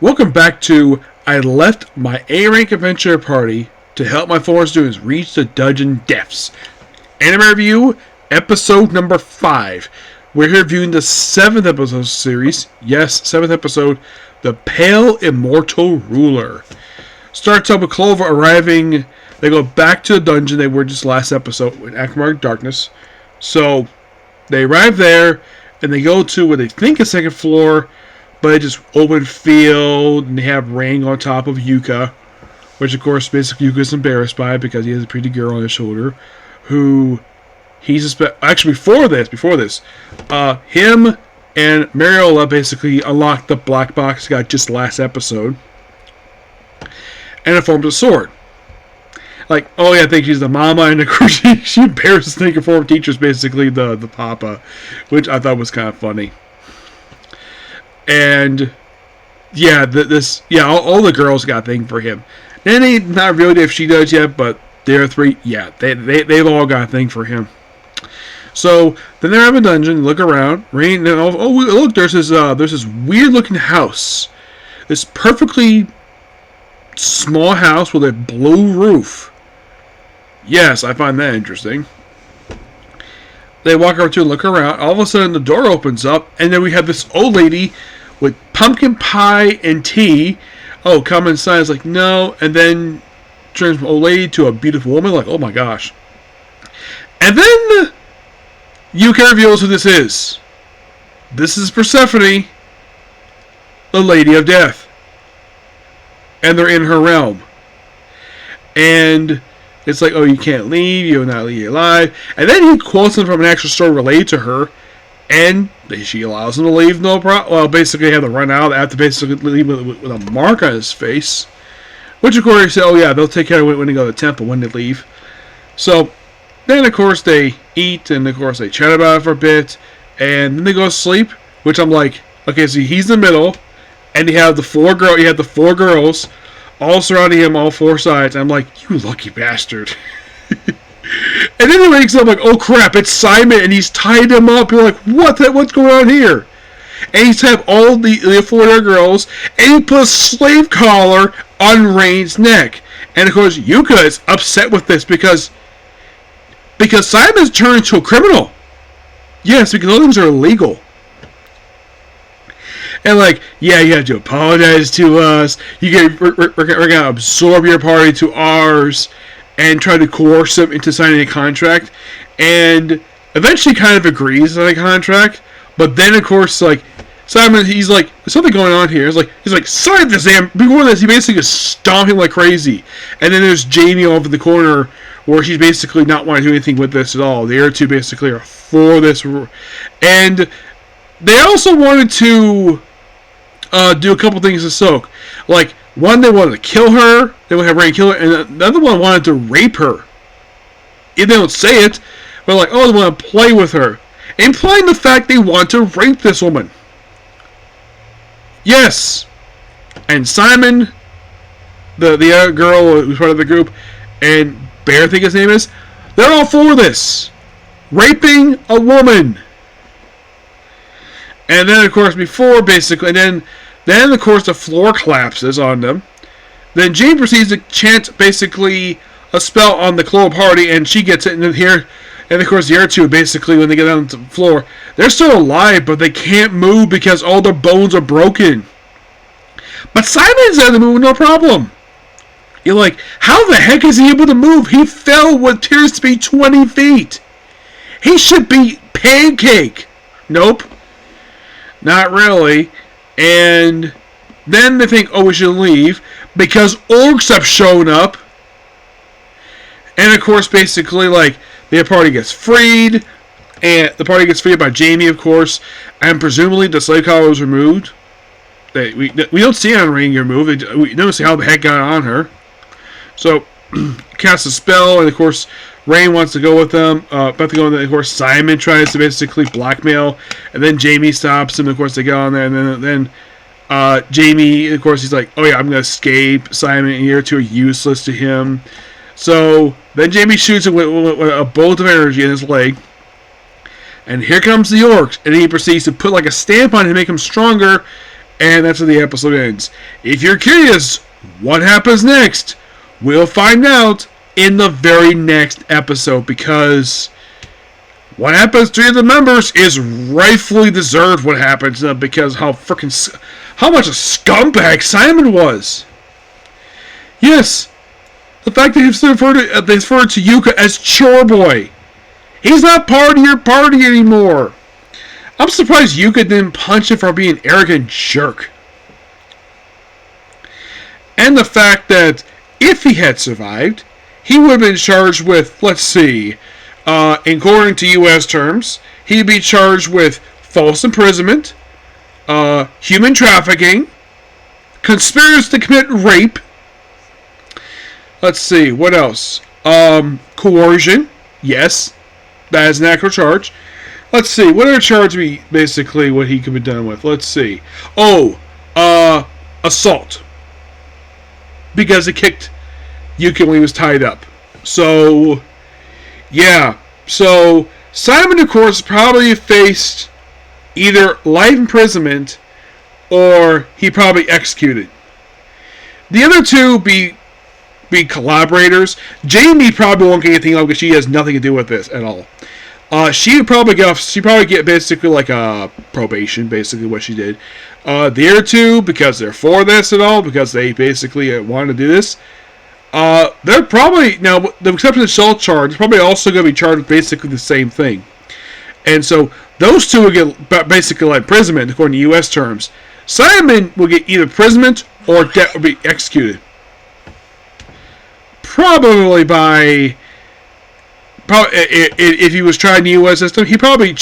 Welcome back to I left my A-rank adventure party to help my forest students reach the dungeon depths. Anime review, episode number 5. We're here viewing the 7th episode of the series. Yes, 7th episode, The Pale Immortal Ruler. Starts up with Clover arriving. They go back to the dungeon they were just last episode in Akmark Darkness. So, they arrive there, and they go to what they think is second floor, but it's just open field, and they have rain on top of Yuka, which of course basically Yuka's embarrassed by because he has a pretty girl on his shoulder, who he's actually before this, him and Mariola basically unlocked the black box got just last episode, and it forms a sword. Like, oh yeah, I think she's the mama, and of course she embarrasses thinking former teachers, basically the papa, which I thought was kind of funny. And yeah, all the girls got a thing for him. And they not really if she does yet, but they're three. Yeah, they've all got a thing for him. So then they're in a dungeon. Look around. Rain. Oh look, there's this weird looking house. This perfectly small house with a blue roof. Yes, I find that interesting. They walk over to and look around. All of a sudden, the door opens up, and then we have this old lady with pumpkin pie and tea. Oh, come inside. It's like, no. And then turns from old lady to a beautiful woman. Like, oh my gosh. And then Yuka reveals who this is. This is Persephone, the Lady of Death. And they're in her realm. And it's like, oh, you can't leave. You will not leave alive. And then he quotes them from an actual story related to her. And she allows him to leave, no problem. Well, basically, they have to run out. They have to basically leave with a mark on his face. Which, of course, he said, oh, yeah, they'll take care of it when they go to the temple, when they leave. So, then, of course, they eat, and, of course, they chat about it for a bit. And then they go to sleep, which I'm like, okay, so he's in the middle. And you have the four girls all surrounding him, all four sides. I'm like, you lucky bastard. And then he wakes up like, oh crap, it's Simon, and he's tied him up. You're like, what's going on here? And he's have all the four girls, and he put a slave collar on Rain's neck. And of course, Yuka is upset with this because Simon's turned into a criminal. Yes, because those things are illegal. And like, yeah, you have to apologize to us. We're gonna absorb your party to ours, and try to coerce him into signing a contract. And eventually, kind of agrees on a contract. But then, of course, like Simon, he's like, there's something going on here. He's like, sign this, damn. Before this, he basically just stomped him like crazy. And then there's Jamie over the corner, where she's basically not wanting to do anything with this at all. The other two basically are for this, and they also wanted to do a couple things to Soak. Like, one, they wanted to kill her. They would have Rain kill her. And the other one wanted to rape her. They don't say it, but like, oh, they want to play with her. Implying the fact they want to rape this woman. Yes. And Simon, the other girl who's part of the group, and Bear, I think his name is, they're all for this. Raping a woman. And then, of course, then, of course, the floor collapses on them. Then Jane proceeds to chant, basically, a spell on the Clover party, and she gets it. And here, and of course, the other two, basically, when they get down to the floor, they're still alive, but they can't move because all their bones are broken. But Simon's able to move, no problem. You're like, how the heck is he able to move? He fell what appears to be 20 feet. He should be pancake. Nope. Not really. And then they think, oh, we should leave, because orcs have shown up. And of course, basically, like, the party gets freed, and the party gets freed by Jamie, of course, and presumably the slave collar was removed. We don't see it on Rain get removed. We don't see how the heck got on her. So, cast a spell, and of course, Rain wants to go with them. About to go, and of course, Simon tries to basically blackmail, and then Jamie stops him. Of course, they get on there, and then Jamie, of course, he's like, oh yeah, I'm going to escape. Simon and the other two are useless to him. So, then Jamie shoots him with a bolt of energy in his leg. And here comes the orcs, and he proceeds to put like a stamp on him to make him stronger, And that's how the episode ends. If you're curious what happens next, we'll find out in the very next episode, because what happens to the members is rightfully deserved what happens to them, because how much a scumbag Simon was. Yes, the fact that he's referred to Yuka as chore boy. He's not part of your party anymore. I'm surprised Yuka didn't punch him for being an arrogant jerk. And the fact that if he had survived, he would have been charged with, let's see, according to U.S. terms, he'd be charged with false imprisonment, human trafficking, conspiracy to commit rape. Let's see, what else? Coercion. Yes, that is an actual charge. Let's see, what other charge be basically what he could be done with? Let's see. Assault. Because he kicked Yuki when he was tied up. So, yeah. So, Simon, of course, probably faced either life imprisonment or he probably executed. The other two be collaborators. Jamie probably won't get anything out because she has nothing to do with this at all. She would probably get off. She probably get basically like a probation, basically what she did. The other two, because they're for this and all, because they basically want to do this. They're probably now, the exception of the assault charge, they're probably also going to be charged with basically the same thing. And so those two will get basically like imprisonment according to U.S. terms. Simon will get either imprisonment or be executed. Probably by. If he was tried in the U.S. system, he probably,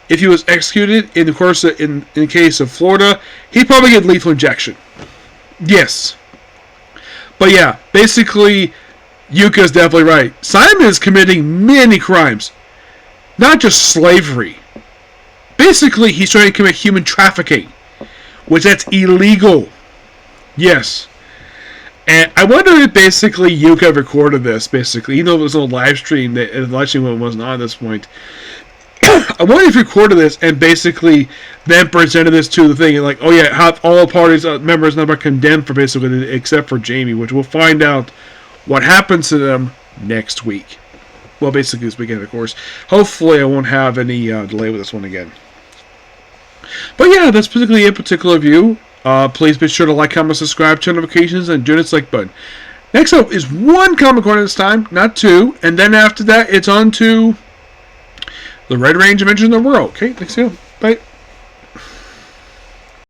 if he was executed in the course of, in the case of Florida, he'd probably get lethal injection. Yes, but yeah, basically, Yuka's definitely right. Simon is committing many crimes, not just slavery. Basically, he's trying to commit human trafficking, which that's illegal. Yes. And I wonder if basically Yuka recorded this, basically. You know, it was a live stream that actually wasn't on at this point. I wonder if he recorded this and basically then presented this to the thing and like, oh yeah, have all parties, members never condemned for basically, except for Jamie, which we'll find out what happens to them next week. Well, basically this weekend, of course. Hopefully I won't have any delay with this one again. But yeah, that's basically a particular view. Please be sure to like, comment, subscribe, turn notifications, and do its like button. Next up is one comic corner this time, not two. And then after that, it's on to the Red Range Adventures in the World. Okay, thanks, you. Bye.